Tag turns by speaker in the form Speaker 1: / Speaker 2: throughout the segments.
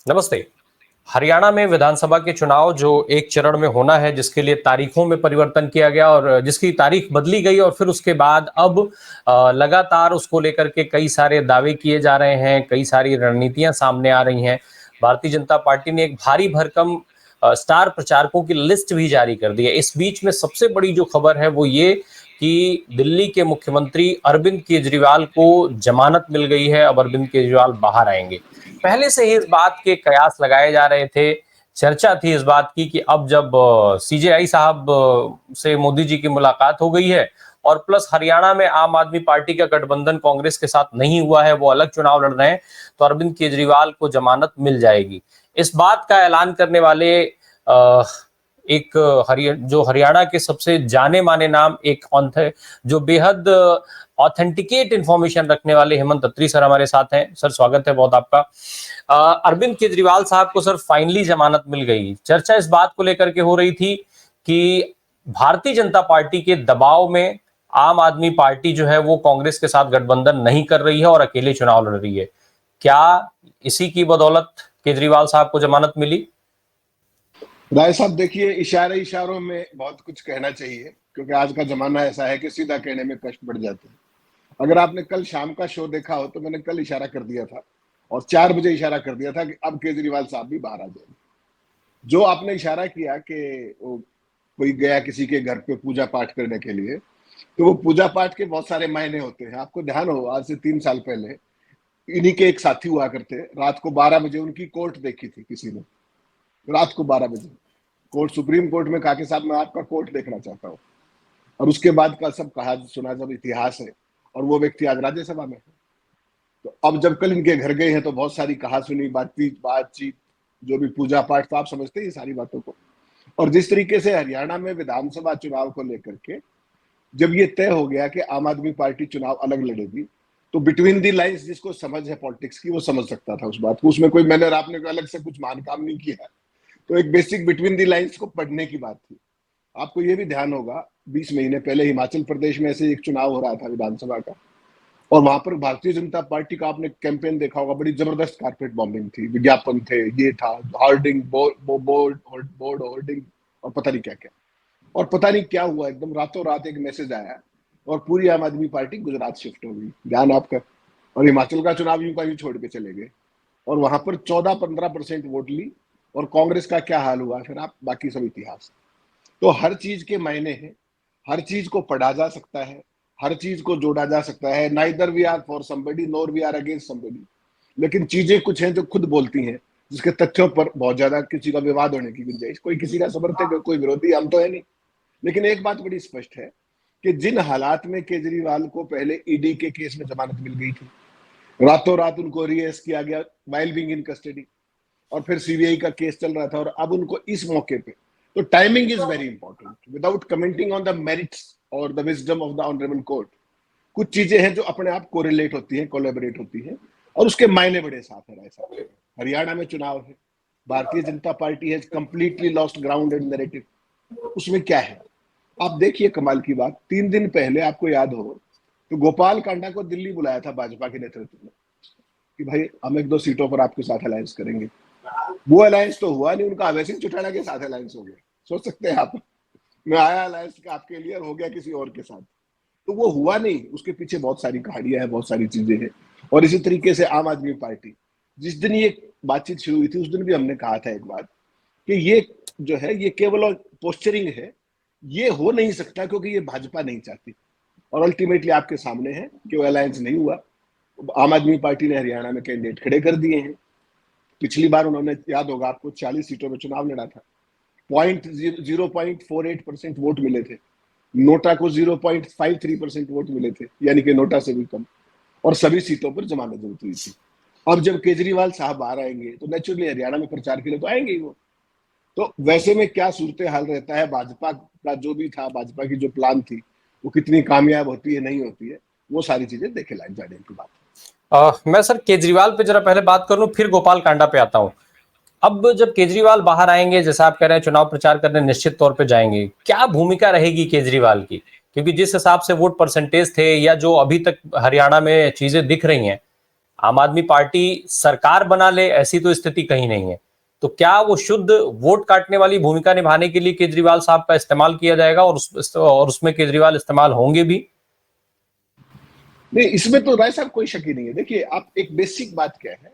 Speaker 1: नमस्ते। हरियाणा में विधानसभा के चुनाव जो एक चरण में होना है, जिसके लिए तारीखों में परिवर्तन किया गया और जिसकी तारीख बदली गई और फिर उसके बाद अब लगातार उसको लेकर के कई सारे दावे किए जा रहे हैं, कई सारी रणनीतियां सामने आ रही हैं। भारतीय जनता पार्टी ने एक भारी भरकम स्टार प्रचारकों की लिस्ट भी जारी कर दी है। इस बीच में सबसे बड़ी जो खबर है वो ये कि दिल्ली के मुख्यमंत्री अरविंद केजरीवाल को जमानत मिल गई है। अब अरविंद केजरीवाल बाहर आएंगे। पहले से ही इस बात के कयास लगाए जा रहे थे, चर्चा थी इस बात की कि अब जब सीजेआई साहब से मोदी जी की मुलाकात हो गई है और प्लस हरियाणा में आम आदमी पार्टी का गठबंधन कांग्रेस के साथ नहीं हुआ है, वो अलग चुनाव लड़ रहे हैं, तो अरविंद केजरीवाल को जमानत मिल जाएगी। इस बात का ऐलान करने वाले एक जो हरियाणा के सबसे जाने माने नाम एक जो बेहद ऑथेंटिकेट इंफॉर्मेशन रखने वाले हेमंत अत्री सर हमारे साथ हैं। सर, स्वागत है बहुत आपका। अरविंद केजरीवाल साहब को सर फाइनली जमानत मिल गई। चर्चा इस बात को लेकर के हो रही थी कि भारतीय जनता पार्टी के दबाव में आम आदमी पार्टी जो है वो कांग्रेस के साथ गठबंधन नहीं कर रही है और अकेले चुनाव लड़ रही है। क्या इसी की बदौलत केजरीवाल साहब को जमानत मिली?
Speaker 2: राय साहब, देखिए, इशारों में बहुत कुछ कहना चाहिए, क्योंकि आज का जमाना ऐसा है कि सीधा कहने में कष्ट बढ़ जाते हैं। अगर आपने कल शाम का शो देखा हो तो मैंने कल इशारा कर दिया था और 4 बजे इशारा कर दिया था कि अब केजरीवाल साहब भी बाहर आ जाएंगे। जो आपने इशारा किया कि वो कोई गया किसी के घर पे पूजा पाठ करने के लिए, तो वो पूजा पाठ के बहुत सारे मायने होते हैं। आपको ध्यान हो, आज से 3 साल पहले इन्हीं के एक साथी हुआ करते, रात को 12 बजे उनकी कोर्ट देखी थी किसी ने। रात को 12 बजे कोर्ट, सुप्रीम कोर्ट में कहा कि साहब मैं आपका कोर्ट देखना चाहता हूँ। और उसके बाद का सब कहा सुना जब इतिहास है, और वो व्यक्ति आज राज्यसभा में है। तो अब जब कल इनके घर गए हैं तो बहुत सारी कहा सुनी बातचीत, जो भी पूजा पाठ, तो आप समझते हैं सारी बातों को। और जिस तरीके से हरियाणा में विधानसभा चुनाव को लेकर के जब ये तय हो गया कि आम आदमी पार्टी चुनाव अलग लड़ेगी, तो बिटवीन दी लाइंस जिसको समझ है पॉलिटिक्स की, वो समझ सकता था उस बात को। उसमें कोई मैंने और आपने अलग से कुछ मान काम नहीं किया। तो एक बेसिक बिटवीन दी लाइंस को पढ़ने की बात थी। आपको ये भी ध्यान होगा, 20 महीने पहले हिमाचल प्रदेश में ऐसे एक चुनाव हो रहा था विधानसभा का, और वहां पर भारतीय जनता पार्टी का आपने कैंपेन देखा होगा, बड़ी जबरदस्त कारपेट बॉम्बिंग थी, विज्ञापन थे, ये था, होर्डिंग, बोर्ड होर्डिंग, और पता नहीं क्या क्या। और पता नहीं क्या हुआ, एकदम रातों रात एक मैसेज आया और पूरी आम आदमी पार्टी गुजरात शिफ्ट हो गई, ध्यान आपका। और हिमाचल का चुनाव यूं का यूं छोड़ के चले गए, और वहां पर 14-15% वोट ली। और कांग्रेस का क्या हाल हुआ फिर, आप बाकी सब इतिहास। तो हर चीज के मायने हैं, हर चीज को पढ़ा जा सकता है, हर चीज को जोड़ा जा सकता है। Neither we are for somebody nor we are against somebody, लेकिन चीजें कुछ हैं जो खुद बोलती हैं, जिसके तथ्यों पर बहुत ज्यादा किसी का विवाद होने की गुंजाइश। कोई किसी का समर्थक, कोई विरोधी, हम तो है नहीं। लेकिन एक बात बड़ी स्पष्ट है कि जिन हालात में केजरीवाल को पहले ईडी के केस में जमानत मिल गई थी, रातों रात उनको रिएस्ट किया गया वाइल बीइंग इन कस्टडी, और फिर सीबीआई का केस चल रहा था, और अब उनको इस मौके पे, तो timing is very important. Without commenting on the merits और the wisdom of the honourable court, कुछ चीजें हैं जो अपने आप कोरिलेट होती हैं, कोलैबोरेट होती हैं, और उसके मायने बड़े साफ है। ऐसा हरियाणा में चुनाव है, Bharatiya Janata party has completely lost ground and narrative. उसमें क्या है, आप देखिए कमाल की बात, 3 दिन पहले आपको याद हो तो गोपाल कांडा को दिल्ली बुलाया था भाजपा के नेतृत्व में कि भाई हम 1-2 सीटों पर आपके साथ अलायंस करेंगे। वो अलायंस तो हुआ नहीं, उनका अभय सिंह चौटाला के साथ अलायंस हो गया। सोच सकते हैं आप, मैं आया अलायंस आपके लिए और हो गया किसी और के साथ। तो वो हुआ नहीं, उसके पीछे बहुत सारी कहानियां हैं, बहुत सारी चीजें हैं। और इसी तरीके से आम आदमी पार्टी, जिस दिन ये बातचीत शुरू हुई थी उस दिन भी हमने कहा था एक बात कि ये जो है ये केवल पोस्चरिंग है, ये हो नहीं सकता क्योंकि ये भाजपा नहीं चाहती। और अल्टीमेटली आपके सामने है कि वो अलायंस नहीं हुआ। आम आदमी पार्टी ने हरियाणा में कैंडिडेट खड़े कर दिए हैं। पिछली बार उन्होंने, याद होगा आपको, 40 सीटों में चुनाव लड़ा था, 0.48% वोट मिले थे। नोटा को 0.53% वोट मिले थे, यानी कि नोटा से भी कम, और सभी सीटों पर जमानत जरूरत हुई थी। अब जब केजरीवाल साहब बाहर आएंगे तो नेचुरली हरियाणा में प्रचार के लिए तो आएंगे ही वो। तो वैसे में क्या सूरत हाल रहता है, भाजपा का जो भी था, भाजपा की जो प्लान थी, वो कितनी कामयाब होती है नहीं होती है, वो सारी चीजें देखे लाइन जाने की बात है।
Speaker 1: मैं सर केजरीवाल पे जरा पहले बात कर लूं, फिर गोपाल कांडा पे आता हूं। अब जब केजरीवाल बाहर आएंगे, जैसा आप कह रहे हैं चुनाव प्रचार करने निश्चित तौर पे जाएंगे, क्या भूमिका रहेगी केजरीवाल की? क्योंकि जिस हिसाब से वोट परसेंटेज थे या जो अभी तक हरियाणा में चीजें दिख रही हैं, आम आदमी पार्टी सरकार बना ले, ऐसी तो स्थिति कहीं नहीं है। तो क्या वो शुद्ध वोट काटने वाली भूमिका निभाने के लिए केजरीवाल साहब का इस्तेमाल किया जाएगा और उसमें केजरीवाल इस्तेमाल होंगे भी?
Speaker 2: नहीं, इसमें तो राय साहब कोई शक ही नहीं है। देखिए, आप एक बेसिक बात क्या है,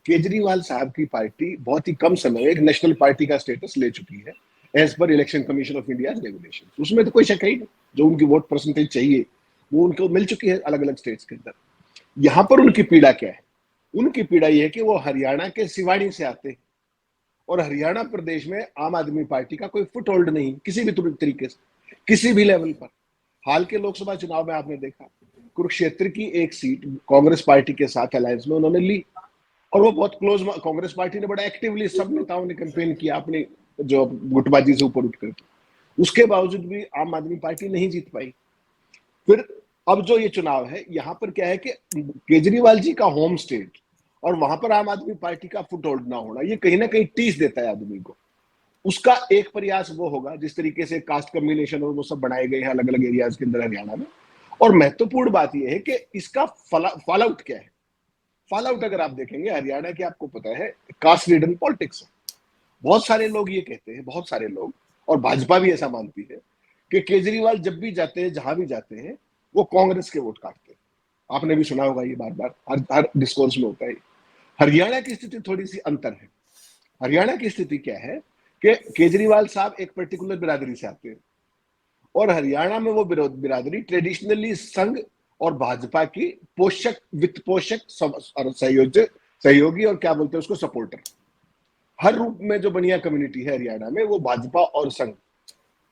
Speaker 2: केजरीवाल साहब की पार्टी बहुत ही कम समय में एक नेशनल पार्टी का स्टेटस ले चुकी है as per election commission of India regulation. उसमें तो कोई शक है ही नहीं। जो उनकी वोट परसेंटेज चाहिए वो उनको मिल चुकी है अलग अलग स्टेट्स के अंदर। यहाँ पर उनकी पीड़ा क्या है? उनकी पीड़ा ये है कि वो हरियाणा के सिवाड़ी से आते हैं और हरियाणा प्रदेश में आम आदमी पार्टी का कोई फुट होल्ड नहीं किसी भी तरीके से, किसी भी लेवल पर। हाल के लोकसभा चुनाव में आपने देखा, कुरुक्षेत्र की एक सीट कांग्रेस पार्टी के साथ अलायंस में उन्होंने ली और वो बहुत क्लोज, कांग्रेस पार्टी ने बड़ा एक्टिवली सब नेताओं ने कैंपेन किया अपनी जो गुटबाजी से ऊपर उठकर। उसके बावजूद भी आम आदमी पार्टी नहीं जीत पाई। फिर अब जो ये चुनाव है, यहाँ पर क्या है कि केजरीवाल जी का होम स्टेट और वहां पर आम आदमी पार्टी का फुट होल्ड ना होना, ये कहीं ना कहीं टीस देता है आदमी को। उसका एक प्रयास वो होगा जिस तरीके से कास्ट कम्बिनेशन और वो सब बनाए गए हैं अलग अलग एरियाज के अंदर हरियाणा में। और महत्वपूर्ण बात यह है कि इसका फॉल आउट क्या है। फॉल आउट अगर आप देखेंगे हरियाणा की, आपको पता है कास्ट रिडन पॉलिटिक्स है। बहुत सारे लोग ये कहते हैं, बहुत सारे लोग, और भाजपा भी ऐसा मानती है कि केजरीवाल जब भी जाते हैं, जहां भी जाते हैं, वो कांग्रेस के वोट काटते हैं। आपने भी सुना होगा, ये बार बार हर डिस्कोर्स में होता है। हरियाणा की स्थिति थोड़ी सी अंतर है। हरियाणा की स्थिति क्या है कि केजरीवाल साहब एक पर्टिकुलर बिरादरी से आते हैं और हरियाणा में वो बिरादरी ट्रेडिशनली संघ और भाजपा की पोषक, वित्त पोषक, सहयोगी और क्या बोलते हैं उसको, सपोर्टर। हर रूप में जो बनिया कम्युनिटी है हरियाणा में, वो भाजपा और संघ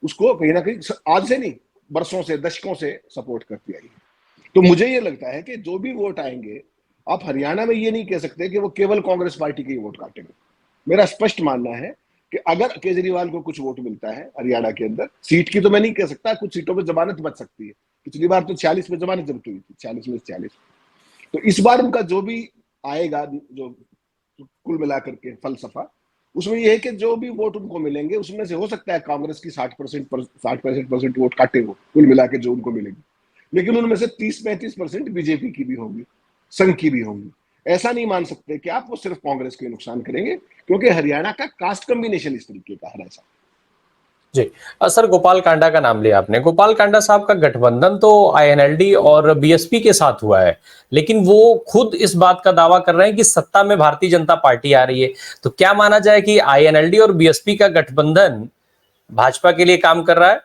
Speaker 2: उसको कहीं ना कहीं आज से नहीं, बरसों से, दशकों से सपोर्ट करती आई है। तो मुझे ये लगता है कि जो भी वोट आएंगे, आप हरियाणा में ये नहीं कह सकते कि वो केवल कांग्रेस पार्टी के ही वोट काटेंगे। मेरा स्पष्ट मानना है कि अगर केजरीवाल को कुछ वोट मिलता है हरियाणा के अंदर, सीट की तो मैं नहीं कह सकता, कुछ सीटों पर जमानत बच सकती है। पिछली बार तो 40 में जमानत जब्त हुई थी, 40 में 40। तो इस बार उनका जो भी आएगा, जो कुल मिलाकर के फलसफा, उसमें यह है कि जो भी वोट उनको मिलेंगे उसमें से हो सकता है कांग्रेस की 60% वोट काटे हो कुल मिला के जो उनको मिलेंगे, लेकिन उनमें से 30-35% बीजेपी की भी होंगी, संघ की भी होंगी। ऐसा नहीं मान सकते कि आप वो सिर्फ कांग्रेस के नुकसान करेंगे, क्योंकि हरियाणा का कास्ट कम्बिनेशन इस तरीके का है। ऐसा
Speaker 1: जी। सर, गोपाल कांडा का नाम लिया आपने। गोपाल कांडा साहब का गठबंधन तो आईएनएलडी और बीएसपी के साथ हुआ है, लेकिन वो खुद इस बात का दावा कर रहे हैं कि सत्ता में भारतीय जनता पार्टी आ रही है। तो क्या माना जाए कि आईएनएलडी और बीएसपी का गठबंधन भाजपा के लिए काम कर रहा है?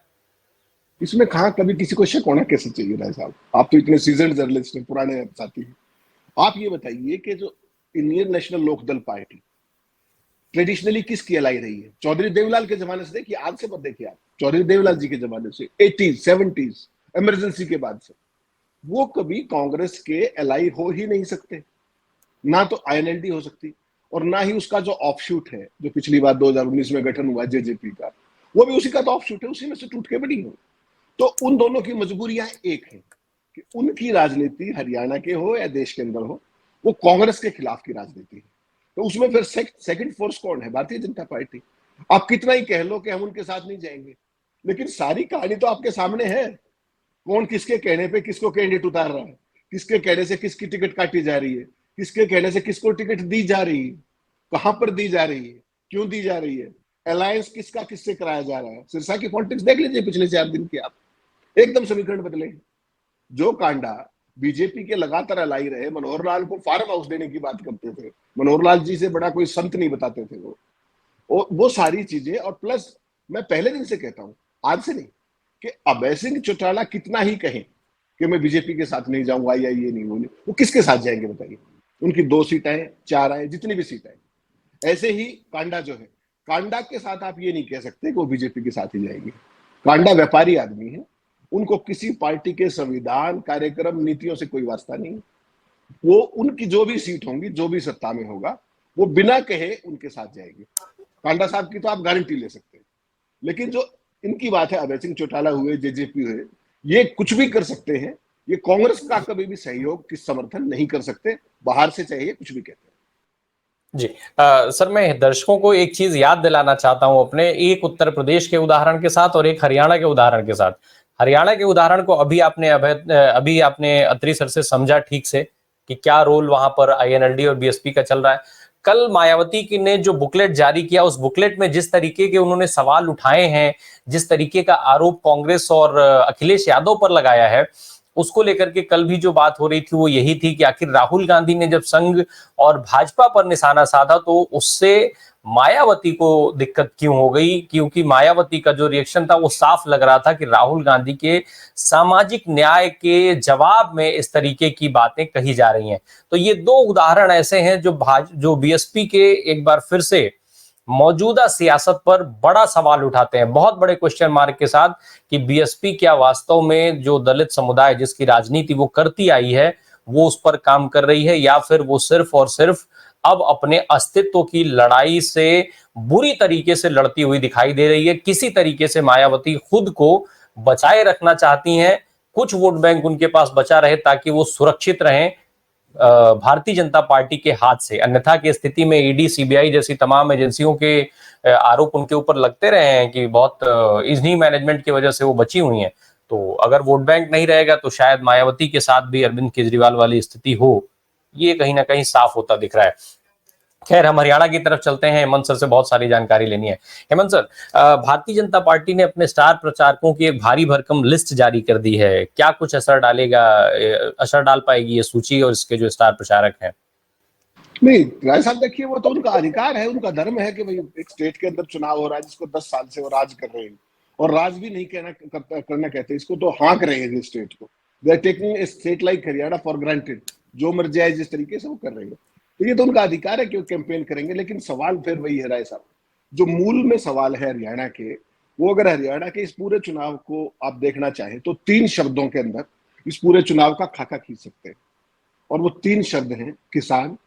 Speaker 2: इसमें कहा कभी किसी को शक होना कैसे चाहिए राय साहब? आप तो इतने सीजन्ड जर्नलिस्ट हैं, पुराने साथी हैं। आप ये बताइए कि जो Indian National Lok Dal party traditionally किसकी अलाई रही है? चौधरी देवलाल के जमाने से देखिए, आज से मत देखिए आप, चौधरी देवलाल जी के जमाने से 80s 70s इमरजेंसी के बाद से वो कभी कांग्रेस के अलाई हो ही नहीं सकते। ना तो आईएनएलडी हो सकती और ना ही उसका जो ऑफशूट है, जो पिछली बार 2019 में गठन हुआ जेजेपी का, वो भी उसी का तो ऑफशूट है, उसी में से टूट के बनी हो। तो उन दोनों की मजबूरियां एक है कि उनकी राजनीति हरियाणा के हो या देश के अंदर हो, वो कांग्रेस के खिलाफ की राजनीति है। तो उसमें फिर सेकंड फोर्स कौन है? भारतीय जनता पार्टी। आप कितना ही कह लो कि हम उनके साथ नहीं जाएंगे, लेकिन सारी कहानी तो आपके सामने है। कौन किसके कहने पे किसको कैंडिडेट उतार रहा है, किसके कहने से किसकी टिकट काटी जा रही है, किसके कहने से किसको टिकट दी जा रही है, कहां पर दी जा रही है, क्यों दी जा रही है, अलायंस किसका किससे कराया जा रहा है। सिरसा की पॉलिटिक्स देख लीजिए पिछले 4 दिन की, आप एकदम समीकरण बदले। जो कांडा बीजेपी के लगातार अलाई रहे, मनोहर लाल को फार्म हाउस देने की बात करते थे, मनोहर लाल जी से बड़ा कोई संत नहीं बताते थे वो सारी चीजें। और प्लस मैं पहले दिन से कहता हूं, आज से नहीं, कि अभय सिंह चौटाला कितना ही कहें कि मैं बीजेपी के साथ नहीं जाऊंगा या ये नहीं, वो किसके साथ जाएंगे बताइए? उनकी 2 सीटें हैं, 4 आए, जितनी भी सीटें हैं। ऐसे ही कांडा जो है, कांडा के साथ आप ये नहीं कह सकते कि वो बीजेपी के साथ ही जाएंगे। कांडा व्यापारी आदमी है, उनको किसी पार्टी के संविधान, कार्यक्रम, नीतियों से कोई वास्ता नहीं। वो उनकी जो भी सीट होंगी, जो भी सत्ता में होगा, वो बिना कहे उनके साथ जाएंगे। कांडा साहब की तो आप गारंटी ले सकते हैं। लेकिन जो इनकी बात है, अभय सिंह चौटाला हुए, जेजेपी हुए, ये कुछ भी कर सकते हैं। ये कांग्रेस का कभी भी सहयोग की समर्थन नहीं कर सकते, बाहर से चाहिए कुछ भी कहते हैं।
Speaker 1: जी। सर, मैं दर्शकों को एक चीज याद दिलाना चाहता हूं अपने, एक उत्तर प्रदेश के उदाहरण के साथ और एक हरियाणा के उदाहरण के साथ। हरियाणा के उदाहरण को अभी आपने अत्री सर से समझा ठीक से, कि क्या रोल वहां पर आईएनएलडी और बीएसपी का चल रहा है। कल मायावती की ने जो बुकलेट जारी किया, उस बुकलेट में जिस तरीके के उन्होंने सवाल उठाए हैं, जिस तरीके का आरोप कांग्रेस और अखिलेश यादव पर लगाया है, उसको लेकर के कल भी जो बात हो रही थी वो यही थी कि आखिर राहुल गांधी ने जब संघ और भाजपा पर निशाना साधा तो उससे मायावती को दिक्कत क्यों हो गई, क्योंकि मायावती का जो रिएक्शन था वो साफ लग रहा था कि राहुल गांधी के सामाजिक न्याय के जवाब में इस तरीके की बातें कही जा रही हैं। तो ये दो उदाहरण ऐसे हैं जो बीएसपी के एक बार फिर से मौजूदा सियासत पर बड़ा सवाल उठाते हैं, बहुत बड़े क्वेश्चन मार्क के साथ, कि बीएसपी क्या वास्तव में जो दलित समुदाय जिसकी राजनीति वो करती आई है वो उस पर काम कर रही है, या फिर वो सिर्फ और सिर्फ अब अपने अस्तित्व की लड़ाई से बुरी तरीके से लड़ती हुई दिखाई दे रही है। किसी तरीके से मायावती खुद को बचाए रखना चाहती हैं, कुछ वोट बैंक उनके पास बचा रहे ताकि वो सुरक्षित रहें भारतीय जनता पार्टी के हाथ से। अन्यथा की स्थिति में ईडी, सीबीआई जैसी तमाम एजेंसियों के आरोप उनके ऊपर लगते रहे हैं कि बहुत इन्हीं मैनेजमेंट की वजह से वो बची हुई हैं। तो अगर वोट बैंक नहीं रहेगा तो शायद मायावती के साथ भी अरविंद केजरीवाल वाली स्थिति हो, ये कहीं ना कहीं साफ होता दिख रहा है। खैर, हम हरियाणा की तरफ चलते हैं। हेमंत सर से बहुत सारी जानकारी लेनी है। हेमंत सर, भारतीय जनता पार्टी ने अपने स्टार प्रचारकों की एक भारी भरकम लिस्ट जारी कर दी है। क्या कुछ असर डाल पाएगी ये सूची और इसके जो स्टार प्रचारक हैं?
Speaker 2: नहीं, राय साहब देखिए, वो तो उनका अधिकार है, उनका धर्म है कि भाई एक स्टेट के अंदर चुनाव हो रहा है जिसको 10 साल से वो राज कर रहे हैं, और राज भी नहीं करना कहते, इसको तो हाँक रहे हैं स्टेट को। They are taking a state like Haryana for granted, जो मर्जी आए जिस तरीके से वो कर रहे हैं। तो ये तो उनका अधिकार है कि वो कैंपेन करेंगे, लेकिन सवाल फिर वही है राय साहब, जो मूल में सवाल है हरियाणा के, वो अगर हरियाणा के इस पूरे चुनाव को आप देखना चाहें तो 3 शब्दों के अंदर इस पूरे चुनाव का खाका खींच सकते हैं, और वो 3 शब्द हैं किसान,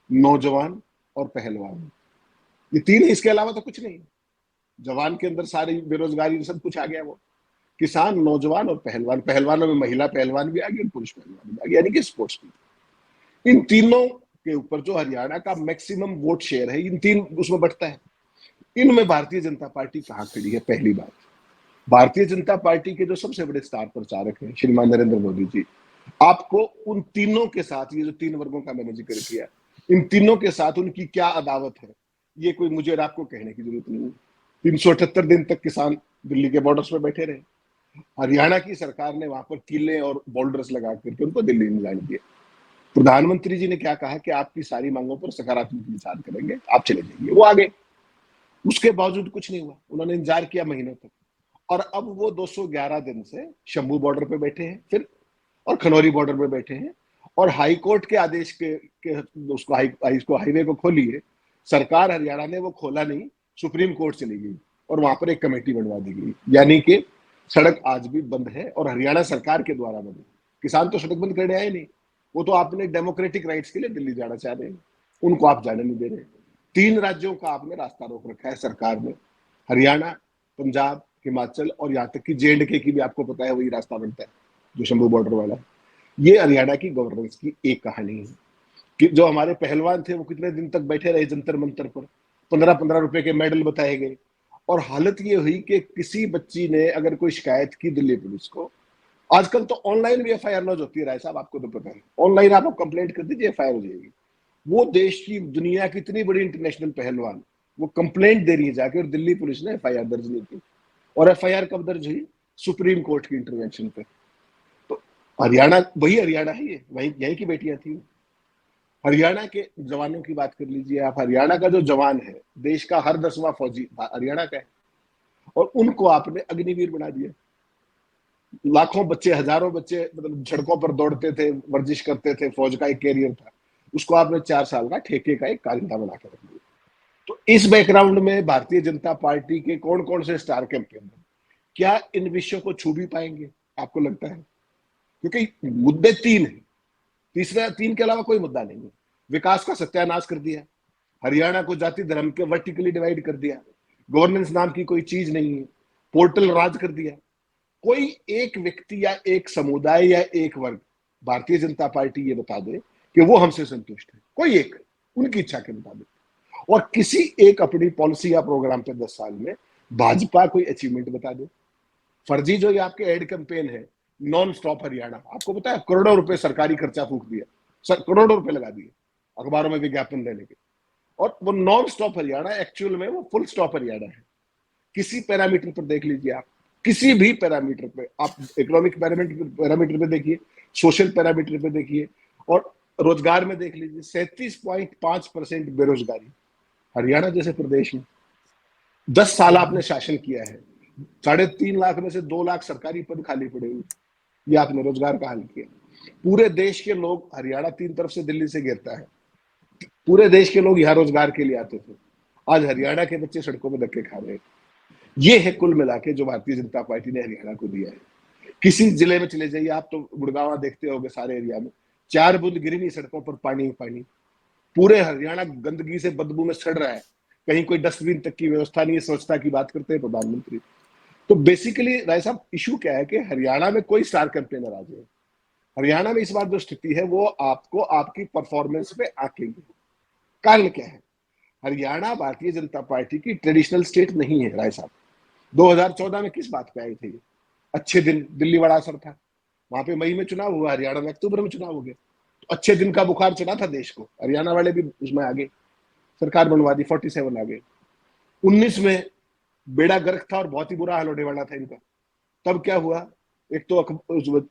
Speaker 2: नौजवान और पहलवान। ये 3 है, इसके अलावा तो कुछ नहीं। जवान के अंदर सारी बेरोजगारी सब कुछ आ गया, वो किसान, नौजवान और पहलवान। पहलवानों में महिला पहलवान भी आ गई और पुरुष पहलवान भी आ गई, यानी कि स्पोर्ट्स भी। इन तीनों के ऊपर जो हरियाणा का मैक्सिमम वोट शेयर है, इन 3 उसमें बढ़ता है। इनमें भारतीय जनता पार्टी कहाँ खड़ी है? पहली बात, भारतीय जनता पार्टी के जो सबसे बड़े स्टार प्रचारक हैं श्रीमान नरेंद्र मोदी जी, आपको उन तीनों के साथ, ये जो 3 वर्गों का मैंने जिक्र किया, इन तीनों के साथ उनकी क्या अदावत है, ये कोई मुझे और आपको कहने की जरूरत नहीं है। 378 दिन तक किसान दिल्ली के बॉर्डर्स पे बैठे रहे, हरियाणा की सरकार ने वहां पर किले और बॉर्डर्स लगा करके उनको दिल्ली नहीं जाने दिया। प्रधानमंत्री जी ने क्या कहा कि आपकी सारी मांगों पर सकारात्मक विचार करेंगे, आप चले जाइए। वो आ गए, उसके बावजूद कुछ नहीं हुआ, उन्होंने इंतजार किया महीनों तक, और अब वो 211 दिन से शंभू बॉर्डर पे बैठे हैं फिर, और खनौरी बॉर्डर पे बैठे हैं, और हाई कोर्ट के आदेश के उसको हाईवे को खोलिए, सरकार हरियाणा ने वो खोला नहीं, सुप्रीम कोर्ट चली गई और वहां पर एक कमेटी बनवा दी गई, यानी कि सड़क आज भी बंद है और हरियाणा सरकार के द्वारा बंद है। किसान तो सड़क बंद करने आए नहीं, वो तो आपने डेमोक्रेटिक राइट्स के लिए दिल्ली जाना चाह रहे हैं, उनको आप जाने नहीं दे रहे। 3 राज्यों का आपने रास्ता रोक रखा है सरकार ने, हरियाणा, पंजाब, हिमाचल, और यहाँ तक कि J&K की भी आपको पता है वही रास्ता बनता है जो शंभू बॉर्डर वाला है। ये हरियाणा की गवर्नेंस की एक कहानी है कि जो हमारे पहलवान थे वो कितने दिन तक बैठे रहे जंतर मंतर पर, 15-15 रुपए के मेडल बताए गए, और हालत ये हुई कि किसी बच्ची ने अगर कोई शिकायत की दिल्ली पुलिस को, आजकल तो ऑनलाइन भी FIR लॉन्च होती है राय साहब, आपको तो पता है, ऑनलाइन आप कंप्लेंट कर दीजिए, FIR हो जाएगी। वो देश की, दुनिया की इतनी बड़ी इंटरनेशनल पहलवान वो कंप्लेंट दे रही है जाके, और दिल्ली पुलिस ने FIR दर्ज नहीं की। और FIR कब दर्ज हुई? सुप्रीम कोर्ट की इंटरवेंशन पे। तो हरियाणा वही हरियाणा है, ये वही यही की बेटियां थी। हरियाणा के जवानों की बात कर लीजिए आप, हरियाणा का जो जवान है, देश का हर 10वां फौजी हरियाणा का है, और उनको आपने अग्निवीर बना दिया। लाखों बच्चे, हजारों बच्चे मतलब सड़कों पर दौड़ते थे, वर्जिश करते थे, फौज का एक कैरियर था, उसको आपने 4 साल का ठेके का एक कारिंदा बना के रख दिया। तो इस बैकग्राउंड में भारतीय जनता पार्टी के कौन कौन से स्टार कैंपेनर क्या इन विषयों को छू भी पाएंगे, आपको लगता है? क्योंकि मुद्दे 3 हैं, तीसरा 3 के अलावा कोई मुद्दा नहीं है। विकास का सत्यानाश कर दिया, हरियाणा को जाति धर्म के वर्टिकली डिवाइड कर दिया, गवर्नेंस नाम की कोई चीज नहीं है, पोर्टल राज कर दिया। कोई एक व्यक्ति या एक समुदाय या एक वर्ग, भारतीय जनता पार्टी ये बता दे कि वो हमसे संतुष्ट है, कोई एक, उनकी इच्छा के मुताबिक, और किसी एक अपनी पॉलिसी या प्रोग्राम पे 10 साल में भाजपा कोई अचीवमेंट बता दे। फर्जी जो ये आपके एड कैंपेन है, नॉन स्टॉप हरियाणा, आपको पता है करोड़ों रुपए सरकारी खर्चा फूक दिया, करोड़ों रुपए लगा दिए अखबारों में विज्ञापन देने के। और वो नॉन स्टॉप हरियाणा एक्चुअल में वो फुल स्टॉप हरियाणा है। किसी पैरामीटर पर देख लीजिए आप, किसी भी पैरामीटर पे आप, इकोनॉमिक पैरामीटर पे देखिए, सोशल पैरामीटर पे देखिए, और रोजगार में देख लीजिए, 37.5% बेरोजगारी हरियाणा जैसे प्रदेश में। 10 साल आपने शासन किया है, 3.5 लाख में से 2 लाख सरकारी पद खाली पड़े हुए, ये आपने रोजगार का हाल किया। पूरे देश के लोग, हरियाणा 3 तरफ से दिल्ली से घेरता है, पूरे देश के लोग यहाँ रोजगार के लिए आते थे, आज हरियाणा के बच्चे सड़कों में धक्के खा रहे हैं। ये है कुल मिला के जो भारतीय जनता पार्टी ने हरियाणा को दिया है। किसी जिले में चले जाइए आप, तो गुड़गांव देखते होंगे, सारे एरिया में 4 बूंद गिरी नहीं, सड़कों पर पानी पानी। पूरे हरियाणा गंदगी से, बदबू में सड़ रहा है, कहीं कोई डस्टबिन तक की व्यवस्था नहीं है। स्वच्छता की बात करते हैं प्रधानमंत्री। तो बेसिकली राय साहब, इशू क्या है कि हरियाणा में कोई स्टार कैंपेनर आ जाए, हरियाणा में इस बार जो स्थिति है वो आपको आपकी परफॉर्मेंस पे आंकेंगे। कारण क्या है? हरियाणा भारतीय जनता पार्टी की ट्रेडिशनल स्टेट नहीं है राय साहब। 2014 में किस बात पे आए थे? अच्छे दिन, दिल्ली बड़ा असर था, वहां पे मई में चुनाव हुआ, हरियाणा में अक्टूबर में चुनाव हो गया। तो अच्छे दिन का बुखार चढ़ा था देश को, हरियाणा वाले भी उसमें आगे, सरकार बनवा दी, 47 आ गए। 19 में बेड़ा गर्क था और बहुत ही बुरा हाल होने वाला था इनका। तब क्या हुआ? एक तो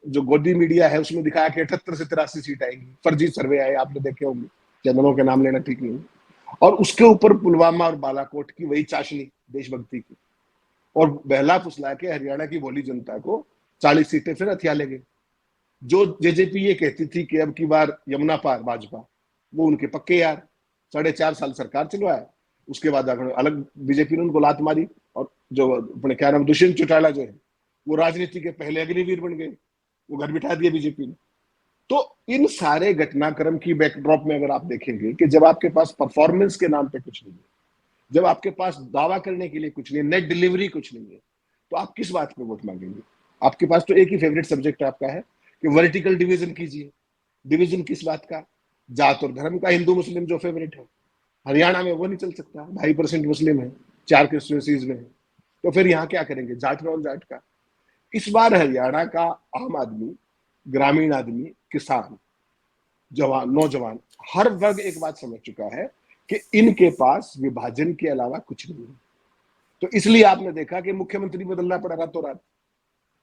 Speaker 2: जो गोदी मीडिया है उसमें दिखाया कि 78 से 83 सीट आएंगी, फर्जी सर्वे आए, आपने देखे होंगे, चैनलों के नाम लेना ठीक नहीं। और उसके ऊपर पुलवामा और बालाकोट की वही चाशनी देशभक्ति की, और बहला फुसला के हरियाणा की भोली जनता को 40 सीटें फिर हथिया ले गए। जो जेजेपी ये कहती थी कि अब की बार यमुना पार भाजपा, वो उनके पक्के यार, 4.5 साल सरकार चलवाया, उसके बाद अलग बीजेपी ने उनको लात मारी। और जो अपने क्या नाम, दुष्यंत चौटाला जो है, वो राजनीति के पहले अग्निवीर बन गए, वो घर बिठा दिए बीजेपी ने। तो इन सारे घटनाक्रम की बैकड्रॉप में अगर आप देखेंगे कि जब आपके पास परफॉर्मेंस के नाम पे कुछ नहीं है, जब आपके पास दावा करने के लिए कुछ नहीं है, नेट डिलीवरी कुछ नहीं है, तो आप किस बात पे वोट मांगेंगे? आपके पास तो एक ही फेवरेट सब्जेक्ट आपका है कि वर्टिकल डिवीजन कीजिए। डिवीजन किस बात का? जात और धर्म का, हिंदू मुस्लिम जो फेवरेट है। हरियाणा में वो नहीं चल सकता, 2.5% मुस्लिम है, 4 कंस्टिट्यूएंसीज में है, तो फिर यहाँ क्या करेंगे? जाट नॉन जाट का। इस बार हरियाणा का आम आदमी, ग्रामीण आदमी, किसान, जवान, नौजवान, हर वर्ग एक बात समझ चुका है कि इनके पास विभाजन के अलावा कुछ नहीं है। तो इसलिए आपने देखा कि मुख्यमंत्री बदलना पड़ा रातों रात,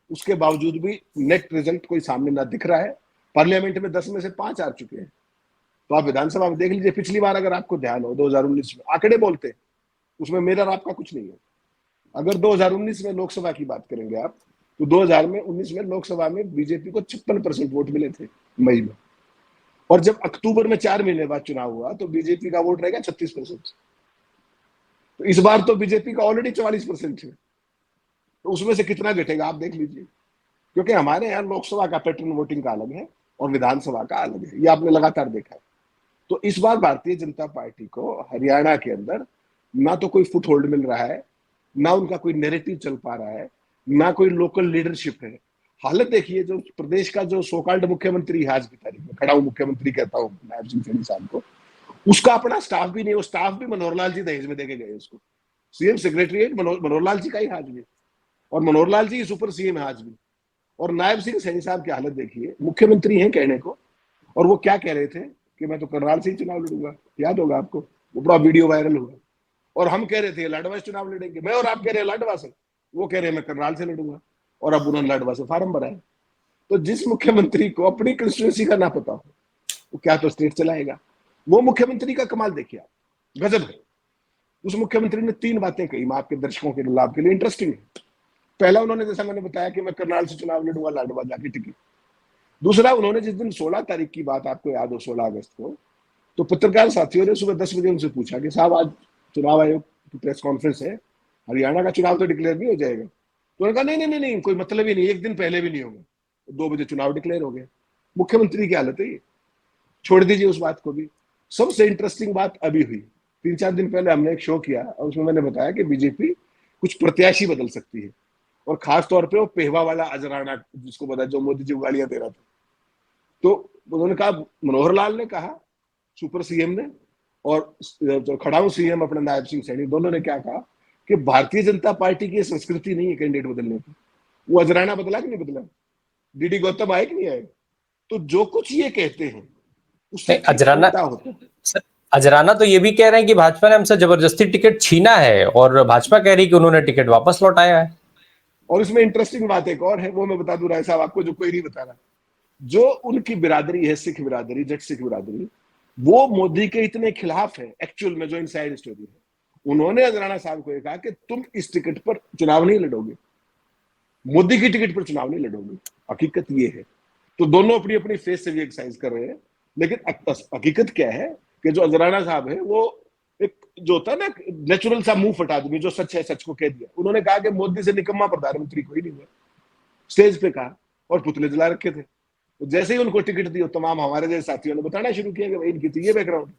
Speaker 2: उसके बावजूद भी नेट रिजल्ट कोई सामने ना दिख रहा है। पार्लियामेंट में 10 में से 5 आ चुके हैं। तो आप विधानसभा में देख लीजिए, पिछली बार अगर आपको ध्यान हो 2019 में, आंकड़े बोलते, उसमें मेरा और आपका कुछ नहीं है। अगर 2019 में लोकसभा की बात करेंगे आप, तो 2019 में लोकसभा में बीजेपी को 56% वोट मिले थे मई में, और जब अक्टूबर में 4 महीने बाद चुनाव हुआ तो बीजेपी का वोट रहेगा 36%। तो इस बार तो बीजेपी का ऑलरेडी 44% है, तो उसमें से कितना घटेगा आप देख लीजिए। क्योंकि हमारे यहाँ लोकसभा का पैटर्न वोटिंग का अलग है और विधानसभा का अलग है, ये आपने लगातार देखा है। तो इस बार भारतीय जनता पार्टी को हरियाणा के अंदर ना तो कोई फुट होल्ड मिल रहा है, ना उनका कोई नैरेटिव चल पा रहा है, ना कोई लोकल लीडरशिप है। हालत देखिए, जो प्रदेश का जो सोकॉल्ड मुख्यमंत्री है आज की तारीख में, खड़ा हूं मुख्यमंत्री कहता हूं नायब सिंह सैनी साहब को, उसका अपना स्टाफ भी नहीं, वो स्टाफ भी मनोहर लाल जी दहेज में देके गए उसको। सीएम सेक्रेटरीट मनोहर लाल जी का ही आज भी, और मनोहर लाल जी सुपर सीएम है आज भी। और नायब सिंह सैनी साहब की हालत देखिए, मुख्यमंत्री हैं कहने को, और वो क्या कह रहे थे कि मैं तो करनाल से ही चुनाव लड़ूंगा, याद होगा आपको, वो बड़ा वीडियो वायरल हुआ। और हम कह रहे थे लाडवा से चुनाव लड़ेंगे, मैं और आप कह रहे हैं लाडवा से, वो कह रहे हैं मैं करनाल से लड़ूंगा, और अब उन्होंने लाडवा से फार्म भरा है। तो जिस मुख्यमंत्री को अपनी कंस्टिट्यूंसी का ना पता हो, वो क्या तो स्टेट चलाएगा? वो मुख्यमंत्री का कमाल देखिए आप, गजब है। उस मुख्यमंत्री ने 3 बातें कही, मैं आपके दर्शकों के लाभ के लिए, इंटरेस्टिंग है। पहला, उन्होंने जैसा मैंने बताया कि मैं करनाल से चुनाव लड़ूंगा, लाडवा जाके टिकट। दूसरा, उन्होंने जिस दिन 16 तारीख की बात आपको याद हो, 16 अगस्त को, तो पत्रकार साथियों ने सुबह 10 बजे उनसे पूछा कि साहब आज चुनाव आयोग की प्रेस कॉन्फ्रेंस है, हरियाणा का चुनाव तो डिक्लेयर नहीं हो जाएगा? तो उन्होंने कहा नहीं नहीं नहीं, कोई मतलब ही नहीं, एक दिन पहले भी नहीं होगा। 2 बजे चुनाव डिक्लेयर हो गया। मुख्यमंत्री की हालत है ये। छोड़ दीजिए उस बात को भी। सबसे इंटरेस्टिंग बात अभी हुई, 3-4 दिन पहले हमने एक शो किया और उसमें मैंने बताया कि बीजेपी कुछ प्रत्याशी बदल सकती है, और खास तौर पे वो पेहवा वाला अजराना, जिसको पता, जो मोदी जी गालियां दे रहा था। तो उन्होंने कहा, मनोहर लाल ने कहा, सुपर सीएम ने, और जो खड़ाऊ सीएम अपने नायब सिंह सैनी, दोनों ने क्या कहा कि भारतीय जनता पार्टी की संस्कृति नहीं है कैंडिडेट बदलने की। वो अजराना बदला कि नहीं बदला? डीडी गौतम आए कि नहीं आए? तो जो कुछ ये कहते हैं उससे
Speaker 1: नहीं,
Speaker 2: ठीक
Speaker 1: अजराना
Speaker 2: उल्टा होता है।
Speaker 1: सर, अजराना तो ये भी कह रहे हैं कि भाजपा ने हमसे जबरदस्ती टिकट छीना है और भाजपा कह रही है कि उन्होंने टिकट वापस लौटाया है।
Speaker 2: और इसमें इंटरेस्टिंग बात एक और है, वो मैं बता दूं राय साहब आपको, जो कोई नहीं बता रहा। जो उनकी बिरादरी है, सिख बिरादरी, जट सिख बिरादरी, वो मोदी के इतने खिलाफ है एक्चुअल में, जो इनसाइड स्टोरी है। उन्होंने अजराना साहब को कहा कि तुम इस टिकट पर चुनाव नहीं लड़ोगे, मोदी की टिकट पर चुनाव नहीं लड़ोगे। हकीकत ये है। तो दोनों अपनी अपनी फेस से भी एक्सरसाइज कर रहे हैं। लेकिन हकीकत क्या है कि जो अजराना साहब है वो एक, जो होता है ना, नेचुरल सा मुंह फटा आदमी, जो सच है सच को कह दिया। उन्होंने कहा कि मोदी से निकम्मा प्रधानमंत्री कोई नहीं हुआ, स्टेज पे कहा, और पुतले जला रखे थे। तो जैसे ही उनको टिकट दी, तमाम हमारे जैसे साथियों ने बताना शुरू किया कि भाई इनकी तो ये बैकग्राउंड।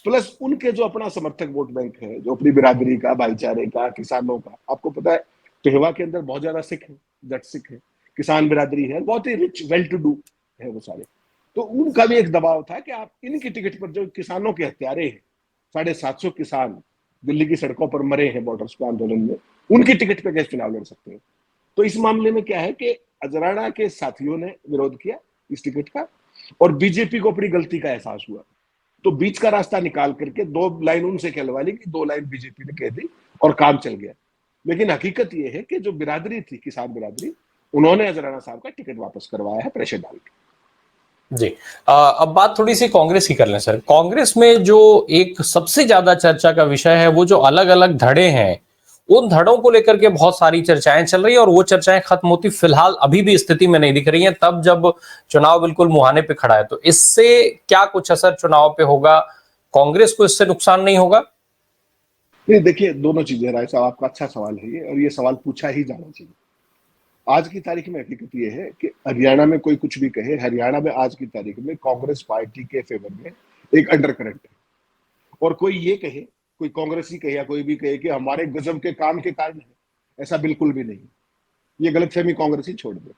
Speaker 2: प्लस उनके जो अपना समर्थक वोट बैंक है, जो अपनी बिरादरी का, भाईचारे का, किसानों का, आपको पता है पेहवा के अंदर बहुत ज्यादा सिख है, जट सिख है, किसान बिरादरी है, बहुत ही रिच वेल टू डू है वो सारे। तो उनका भी एक दबाव था कि आप इनकी टिकट पर, जो किसानों के हत्यारे हैं, 750 किसान दिल्ली की सड़कों पर मरे हैं बॉर्डर्स पे आंदोलन में, उनकी टिकट पे कैसे चुनाव लड़ सकते हैं। तो इस मामले में क्या है कि अजराना के साथियों ने विरोध किया इस टिकट का, और बीजेपी को अपनी गलती का एहसास हुआ। तो बीच का रास्ता निकाल करके 2 लाइन उनसे कहलवा ली, कि 2 लाइन बीजेपी ने कह दी, और काम चल गया। लेकिन हकीकत यह है कि जो बिरादरी थी, किसान बिरादरी, उन्होंने अजराना साहब का टिकट वापस करवाया है प्रेशर डाल के।
Speaker 1: जी। अब बात थोड़ी सी कांग्रेस की कर लें सर। कांग्रेस में जो एक सबसे ज्यादा चर्चा का विषय है, वो जो अलग अलग धड़े हैं, उन धड़ों को लेकर के बहुत सारी चर्चाएं चल रही है, और वो चर्चाएं खत्म होती फिलहाल अभी भी स्थिति में नहीं दिख रही हैं, तब जब चुनाव बिल्कुल मुहाने पे खड़ा है। तो इससे क्या कुछ असर चुनाव पे होगा? कांग्रेस को इससे नुकसान नहीं होगा?
Speaker 2: नहीं, देखिए, दोनों चीजें राय साहब, आपका अच्छा सवाल है ये, और ये सवाल पूछा ही जाना चाहिए। आज की तारीख में हकीकत ये है कि हरियाणा में कोई कुछ भी कहे, हरियाणा में आज की तारीख में कांग्रेस पार्टी के फेवर में एक अंडर करंट है। और कोई ये कहे, कोई कांग्रेसी कहे या कोई भी कहे कि हमारे गजब के काम के कारण है, ऐसा बिल्कुल भी नहीं। ये गलतफहमी कांग्रेस ही छोड़ दे।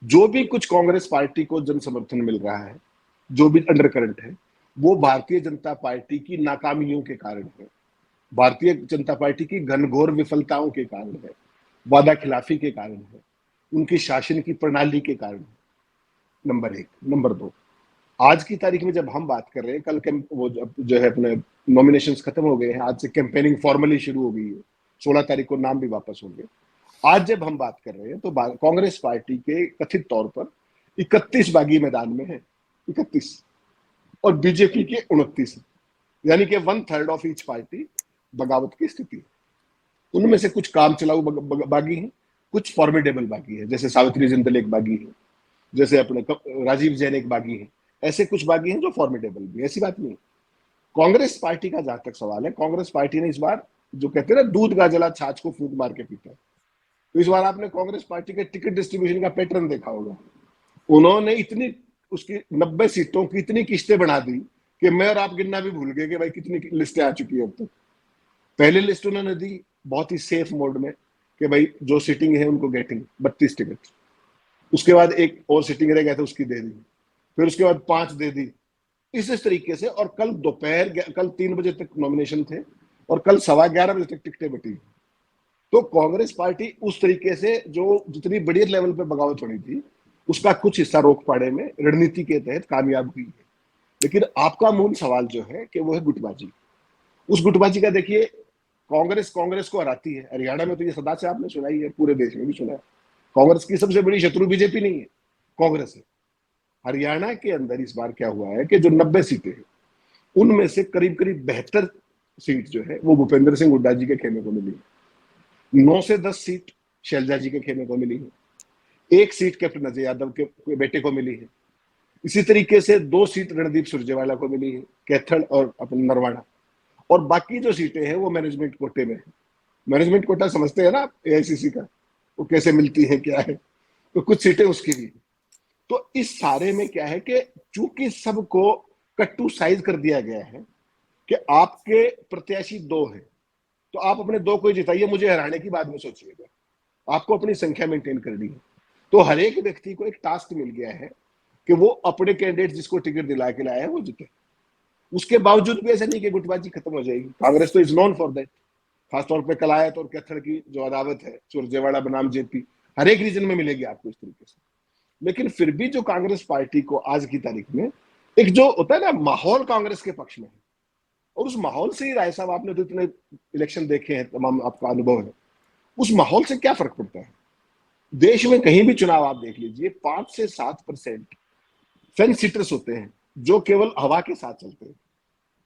Speaker 2: जो भी कुछ कांग्रेस पार्टी को जन समर्थन मिल रहा है, जो भी अंडर करंट है, वो भारतीय जनता पार्टी की नाकामियों के कारण है, भारतीय जनता पार्टी की घनघोर विफलताओं के कारण है, वादा खिलाफी के कारण है, उनकी शासन की प्रणाली के कारण है। नंबर एक। नंबर दो, आज की तारीख में जब हम बात कर रहे हैं, कल वो जो है अपने नॉमिनेशंस खत्म हो गए हैं, आज से कैंपेनिंग फॉर्मली शुरू हो गई है, 16 तारीख को नाम भी वापस होंगे। आज जब हम बात कर रहे हैं तो कांग्रेस पार्टी के कथित तौर पर 31 बागी मैदान में है, 31, और बीजेपी के 29, यानी कि 1/3 ऑफ ईच पार्टी बगावत की स्थिति है। उनमें से कुछ काम चलाऊ बागी हैं, कुछ फॉर्मिडेबल बागी है, जैसे सावित्री जिंदल एक बागी है, जैसे अपने राजीव जैन एक बागी है। ऐसे कुछ बागी हैं जो फॉर्मिडेबल भी, ऐसी बात नहीं। कांग्रेस पार्टी का जहां तक सवाल है, कांग्रेस पार्टी ने इस बार, जो कहते हैं ना, दूध का जला छाछ को फूंक मार के पीता है, तो इस बार आपने कांग्रेस पार्टी के टिकट डिस्ट्रीब्यूशन का पैटर्न देखा होगा। उन्होंने इतनी, उसकी 90 सीटों की इतनी किस्तें बना दी कि मैं और आप गिनना भी भूल गए कि भाई कितनी लिस्टें आ चुकी है अब तक। पहली लिस्ट उन्होंने दी बहुत ही सेफ मोड में कि भाई जो सीटिंग है उनको गेटिंग 32 टिकट। उसके बाद एक और सीटिंग रह गया था, उसकी दे दी। फिर उसके बाद 5 दे दी। इस तरीके से, और कल दोपहर, कल 3 बजे तक नॉमिनेशन थे, और कल 11:15 बजे तक टिकटें बटी। तो कांग्रेस पार्टी उस तरीके से, जो जितनी बड़ी लेवल पे बगावत होनी थी, उसका कुछ हिस्सा रोक पाने में रणनीति के तहत कामयाब हुई है। लेकिन आपका मूल सवाल जो है कि वो है गुटबाजी। उस गुटबाजी का देखिए, कांग्रेस कांग्रेस को हराती है। हरियाणा में तो ये सदा से आपने सुना ही है, पूरे देश में भी सुना है। कांग्रेस की सबसे बड़ी शत्रु बीजेपी नहीं है, कांग्रेस है। हरियाणा के अंदर इस बार क्या हुआ है कि जो 90 सीटें हैं, उनमें से करीब करीब 72 सीट जो है वो भूपेंद्र सिंह हुड्डा जी के खेमे को मिली है। 9 से 10 सीट शैलजा जी के खेमे को मिली है। 1 सीट कैप्टन अजय यादव के बेटे को मिली है। इसी तरीके से 2 सीट रणदीप सुरजेवाला को मिली है, कैथल और अपने नरवाना। और बाकी जो सीटें हैं वो मैनेजमेंट कोटे में है। मैनेजमेंट कोटा समझते हैं ना आप, एआईसीसी का, वो कैसे मिलती है, क्या है। तो कुछ सीटें उसकी भी। तो इस सारे में क्या है कि चूंकि सबको कट्टू साइज कर दिया गया है कि आपके प्रत्याशी 2 हैं, तो आप अपने 2 को ही जिताइए, मुझे हराने की बाद में सोचिएगा। आपको अपनी संख्या मेंटेन करनी है। तो हर एक व्यक्ति को एक टास्क मिल गया है कि वो अपने कैंडिडेट जिसको टिकट दिला के लाया है वो जीते। उसके बावजूद भी ऐसा नहीं कि गुटबाजी खत्म हो जाएगी। कांग्रेस तो इज नोन फॉर दैट। खासतौर पर कलायत और कैथड़ की जो अदावत है, सुरजेवाड़ा बनाम जेपी, हर एक रीजन में मिलेगी आपको इस तरीके से। लेकिन फिर भी जो कांग्रेस पार्टी को आज की तारीख में एक जो होता है ना माहौल कांग्रेस के पक्ष में है, और उस माहौल से ही राय साहब, आपने तो इतने इलेक्शन देखे हैं, तमाम आपका अनुभव है, उस माहौल से क्या फर्क पड़ता है। देश में कहीं भी चुनाव आप देख लीजिए, 5 से 7% फेंस सीटर्स होते हैं जो केवल हवा के साथ चलते हैं,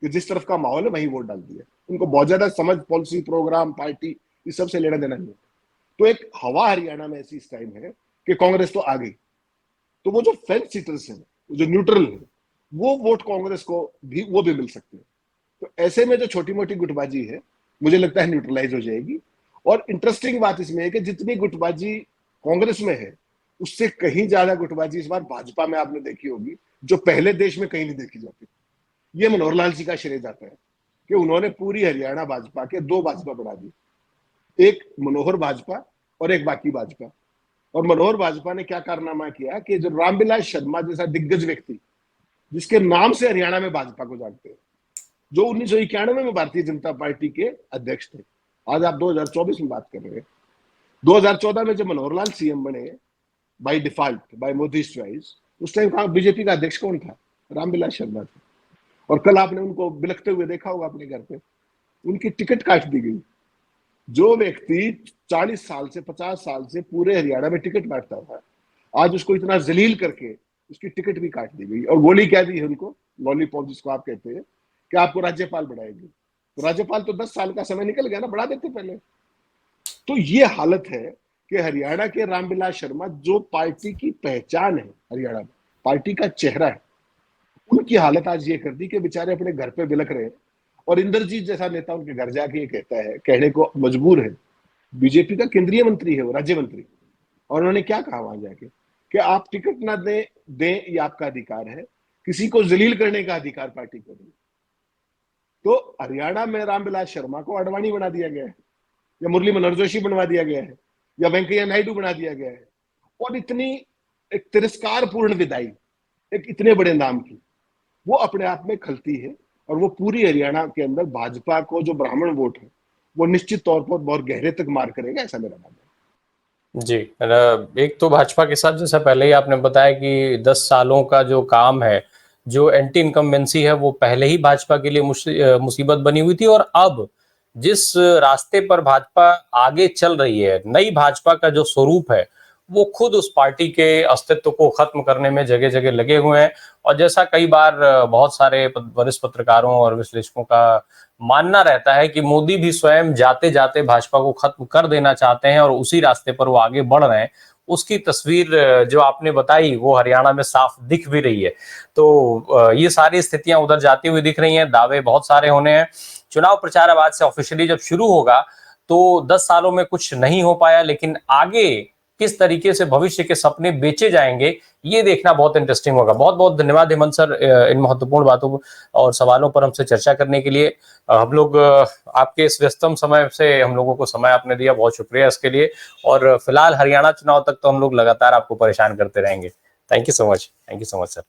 Speaker 2: कि जिस तरफ का माहौल है वही वोट डाल दिया। उनको बहुत ज्यादा समझ, पॉलिसी, प्रोग्राम, पार्टी, इस सब से लेना देना नहीं। तो एक हवा हरियाणा में ऐसी इस टाइम है कि कांग्रेस तो आ गई, तो वो जो फेंस सीटर्स हैं, जो न्यूट्रल है, वो वोट कांग्रेस को भी वो भी मिल सकते हैं। तो ऐसे में जो छोटी मोटी गुटबाजी है, मुझे लगता है न्यूट्रलाइज हो जाएगी। और इंटरेस्टिंग बात इसमें है कि जितनी गुटबाजी कांग्रेस में है, उससे कहीं ज्यादा गुटबाजी इस बार भाजपा में आपने देखी होगी, जो पहले देश में कहीं नहीं देखी जाती। ये मनोहर लाल जी का श्रेय जाता है कि उन्होंने पूरी हरियाणा भाजपा के 2 भाजपा बना दी, एक मनोहर भाजपा और एक बाकी भाजपा। और मनोहर भाजपा ने क्या कारनामा किया कि जो रामविलास शर्मा जैसा दिग्गज व्यक्ति, जिसके नाम से हरियाणा में भाजपा को जानते हैं, जो 1991 में भारतीय जनता पार्टी के अध्यक्ष थे, आज आप 2024 में बात कर रहे हैं। 2014 में जब मनोहर लाल सीएम बने by default, by Modi choice, उस टाइम कहा बीजेपी का अध्यक्ष कौन था? रामविलास शर्मा थे। और कल आपने उनको बिलखते हुए देखा होगा अपने घर पे, उनकी टिकट काट दी गई। जो व्यक्ति 40 साल से 50 साल से पूरे हरियाणा में टिकट बांटता था, आज उसको इतना जलील करके उसकी टिकट भी काट दी गई। और गोली क्या दी है उनको, लॉलीपॉप जिसको आप कहते हैं, कि आपको राज्यपाल बनाएंगे। तो राज्यपाल तो 10 साल का समय निकल गया ना, बढ़ा देते पहले। तो ये हालत है कि हरियाणा के रामविलास शर्मा, जो पार्टी की पहचान है हरियाणा में, पार्टी का चेहरा है, उनकी हालत आज ये कर दी कि बेचारे अपने घर पे बिलख रहे हैं। और इंद्रजीत जैसा नेता उनके घर जाके ये कहता है, कहने को मजबूर है, बीजेपी का केंद्रीय मंत्री है वो, राज्य मंत्री, और उन्होंने क्या कहा वहां जाके कि आप टिकट ना दें ये आपका अधिकार है, किसी को जलील करने का अधिकार पार्टी को नहीं। तो हरियाणा में रामविलास शर्मा को अडवाणी बना दिया गया है, या मुरली मनोहर जोशी बनवा दिया गया है, या वेंकैया नायडू बना दिया गया है। और इतनी एक तिरस्कारपूर्ण विदाई एक इतने बड़े नाम की, वो अपने आप में खलती है। और वो पूरी हरियाणा के अंदर भाजपा को जो ब्राह्मण वोट है, वो निश्चित तौर पर बहुत गहरे तक मार करेगा, ऐसा मेरा मानना है।
Speaker 1: जी, एक तो भाजपा के साथ जैसा पहले ही आपने बताया कि 10 सालों का जो काम है, जो एंटी इनकम्बेंसी है, वो पहले ही भाजपा के लिए मुसीबत बनी हुई थी। और अब जिस रास्ते पर भाजपा आगे चल रही है, नई भाजपा का जो स्वरूप है, वो खुद उस पार्टी के अस्तित्व को खत्म करने में जगह जगह लगे हुए हैं। और जैसा कई बार बहुत सारे वरिष्ठ पत्रकारों और विश्लेषकों का मानना रहता है कि मोदी भी स्वयं जाते जाते भाजपा को खत्म कर देना चाहते हैं और उसी रास्ते पर वो आगे बढ़ रहे हैं। उसकी तस्वीर जो आपने बताई वो हरियाणा में साफ दिख भी रही है। तो ये सारी स्थितियां उधर जाती हुई दिख रही हैं, दावे बहुत सारे होने हैं। चुनाव प्रचार अब आज से ऑफिशियली जब शुरू होगा तो 10 सालों में कुछ नहीं हो पाया, लेकिन आगे किस तरीके से भविष्य के सपने बेचे जाएंगे, ये देखना बहुत इंटरेस्टिंग होगा। बहुत बहुत धन्यवाद हेमंत सर, इन महत्वपूर्ण बातों और सवालों पर हमसे चर्चा करने के लिए। हम लोग आपके इस व्यस्तम समय से हम लोगों को समय आपने दिया, बहुत शुक्रिया इसके लिए। और फिलहाल हरियाणा चुनाव तक तो हम लोग लगातार आपको परेशान करते रहेंगे। Thank you so much, thank you so much sir.